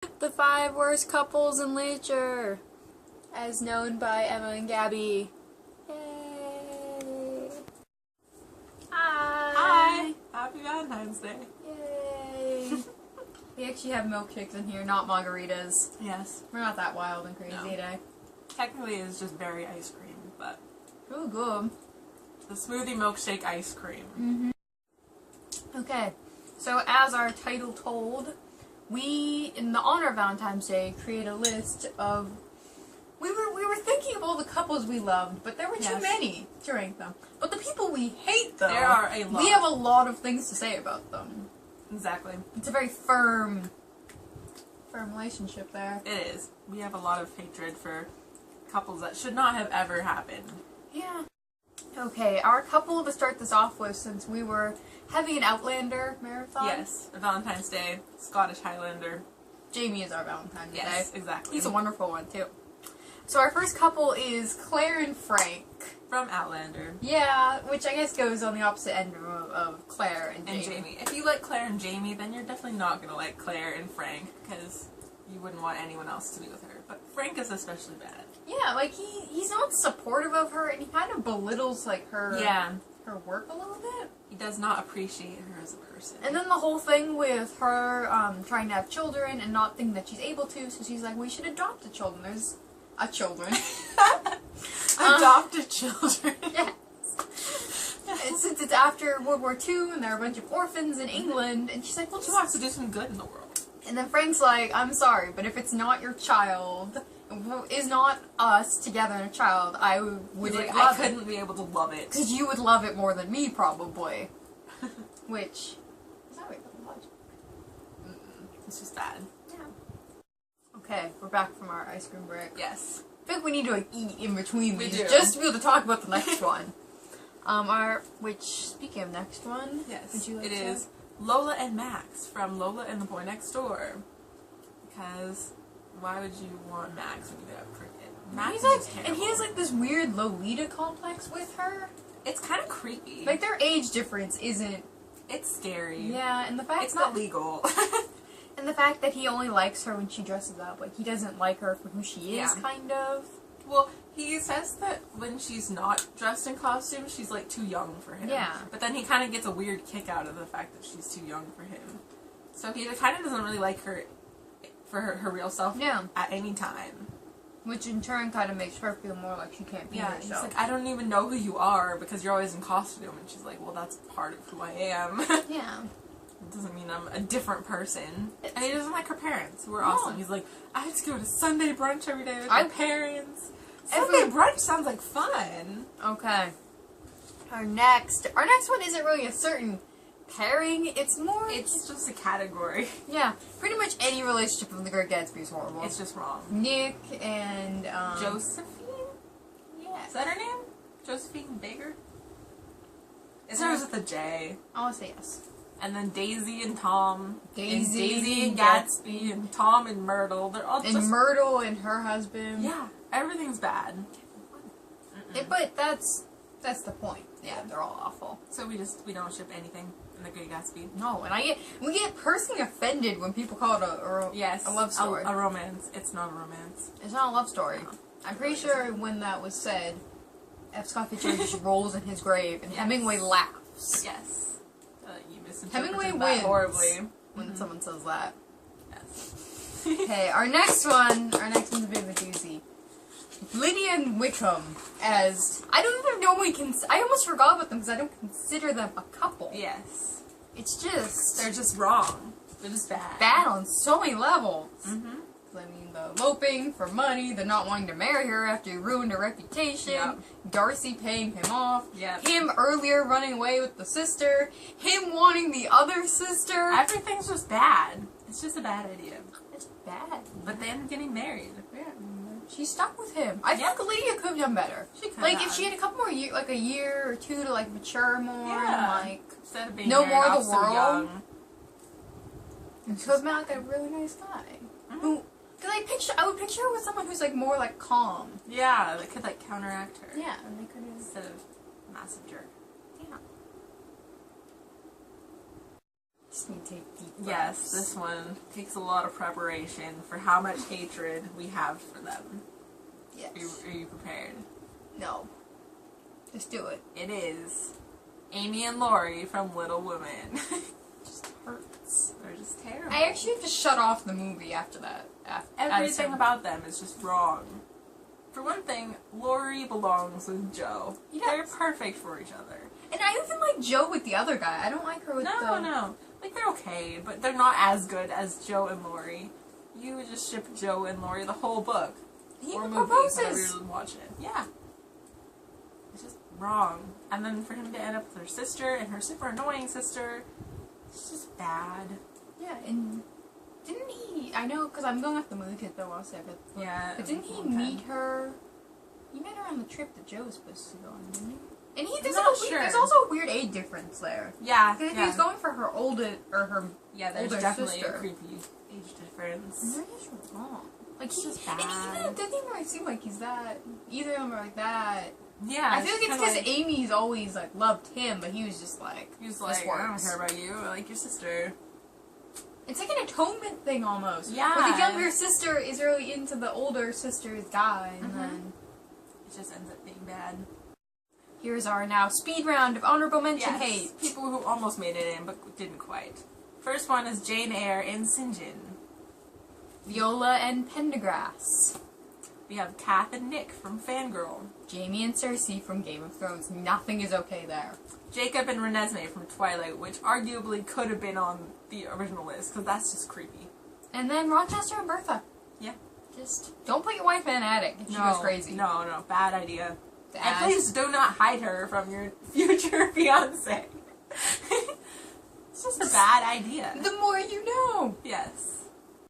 The 5 worst couples in literature, as known by Emma and Gabby. Yay! Hi! Hi! Happy Valentine's Day. Yay! We actually have milkshakes in here, not margaritas. Yes. We're not that wild and crazy No. today. Technically it's just berry ice cream, but... Ooh, good. The smoothie milkshake ice cream. Mm-hmm. Okay, so as our title told, we, in the honor of Valentine's Day, create a list of... We were thinking of all the couples we loved, but there were too many to rank them. But the people we hate, though, There are a lot. we have a lot of things to say about them. Exactly. It's a very firm relationship there. It is. We have a lot of hatred for couples that should not have ever happened. Yeah. Okay, our couple to start this off with, since we were having an Outlander marathon. Yes, a Valentine's Day, Scottish Highlander. Jamie is our Valentine's Day. Yes, exactly. He's a wonderful one, too. So our first couple is Claire and Frank. From Outlander. Yeah, which I guess goes on the opposite end of Claire and Jamie. If you like Claire and Jamie, then you're definitely not going to like Claire and Frank, because you wouldn't want anyone else to be with her. But Frank is especially bad. Yeah, like he's not supportive of her, and he kind of belittles like her work a little bit. He does not appreciate her as a person. And then the whole thing with her trying to have children and not thinking that she's able to, so she's like, we should adopt the children. There's children. Adopted children. Yes. And since it's after World War II and there are a bunch of orphans in England, and she's like, well, She wants to do some good in the world. And then Frank's like, I'm sorry, but if it's not your child, is not us together and a child, I wouldn't Like, love I couldn't be able to love it. because you would love it more than me, probably. Which is not really logic. It's just bad. Yeah. Okay, we're back from our ice cream break. Yes. I think we need to like, eat in between We these do. just to be able to talk about the next one. Speaking of next one, Yes. would you like It to? is Lola and Max from Lola and the Boy Next Door. Because why would you want Max when you could have Cricket? Max He's is like, just and terrible. he has like this weird Lolita complex with her. It's kind of creepy. Like their age difference isn't. It's scary. Yeah, and the fact It's not legal. and the fact that he only likes her when she dresses up, like he doesn't like her for who she is, Yeah. kind of. Well, he says that when she's not dressed in costume, she's like too young for him. Yeah. But then he kind of gets a weird kick out of the fact that she's too young for him. So he kind of doesn't really like her for her real self at any time. Which in turn kind of makes her feel more like she can't be herself. He's like, I don't even know who you are because you're always in costume. And she's like, well, that's part of who I am. Yeah. It doesn't mean I'm a different person. And he doesn't like her parents, who are awesome. He's like, I have to go to Sunday brunch every day with my parents. Sunday brunch sounds like fun. Okay. Our next one isn't really a certain pairing. It's just a category. Yeah, pretty much any relationship from The Great Gatsby is horrible. It's just wrong. Nick and Josephine? Yeah. Is that her name? Josephine Baker? It starts with a J. I'll say yes. And then Daisy and Tom. Daisy and Gatsby and Tom and Myrtle. They're all and Myrtle and her husband. Yeah, everything's bad. But that's the point. Yeah, they're all awful. So we don't ship anything in The Great Gatsby. No, and we get personally offended when people call it a love story. A romance. It's not a romance. It's not a love story. No. I'm pretty sure when that was said, F. Scott Fitzgerald just rolls in his grave and Hemingway laughs. Yes. You misinterpreted Hemingway that wins horribly when someone says that. Yes. Okay, our next one's a bit of a doozy. Lydia and Wickham as... I don't even know I almost forgot about them because I don't consider them a couple. Yes. It's just... They're just wrong. They're just bad. Bad on so many levels. Mm-hmm. I mean, the eloping for money, the not wanting to marry her after he ruined her reputation, Darcy paying him off, him earlier running away with the sister, him wanting the other sister. Everything's just bad. It's just a bad idea. It's bad. But then getting married. Yeah. She's stuck with him. I think Lydia could have done better. She could like, have. if she had a couple more years, like a year or two to, like, mature more and, like, instead of being know more of the so world. young. And she was like a really nice guy. Who... Because I would picture her with someone who's, like, more, like, calm. Yeah, that could, like, counteract her. Yeah, and they could have... Instead of massive jerk. Yeah. Just need to take deep breaths. Yes, this one takes a lot of preparation for how much hatred we have for them. Yes. Are you prepared? No. Just do it. It is Amy and Laurie from Little Women. Just hurts. They're just terrible. I actually have to shut off the movie after that. Everything about them is just wrong. For one thing, Laurie belongs with Joe. Yes. They're perfect for each other. And I even like Joe with the other guy. I don't like her with No. Like, they're okay, but they're not as good as Joe and Laurie. You would just ship Joe and Laurie the whole book. He or even movie, proposes. whenever you watch it. Yeah. It's just wrong. And then for him to end up with her sister and her super annoying sister, it's just bad. Yeah, and didn't he... I know, because I'm going off the movie because I want to say it. Yeah. But didn't he meet her... He met her on the trip that Joe was supposed to go on, didn't he? And there's also a weird age difference there. Yeah. Because if he was going for her older there's definitely sister. a creepy age difference. What is wrong? Like, It's just bad. And even it doesn't even really seem like he's that. Either of them are like that. Yeah. I feel like it's because Amy's always like loved him, but he was just like, he was like, I don't care about you. I like your sister. It's like an atonement thing almost. Yeah. Where the younger sister is really into the older sister's guy, and then it just ends up being bad. Here's our now speed round of honorable mention hate. People who almost made it in but didn't quite. First one is Jane Eyre and St. John. Viola and Pendergrass. We have Kath and Nick from Fangirl. Jaime and Cersei from Game of Thrones. Nothing is okay there. Jacob and Renesmee from Twilight, which arguably could have been on the original list, because that's just creepy. And then Rochester and Bertha. Yeah. Just don't put your wife in an attic if she goes crazy. No, bad idea. And And please do not hide her from your future fiancé. It's just a bad idea. The more you know. Yes.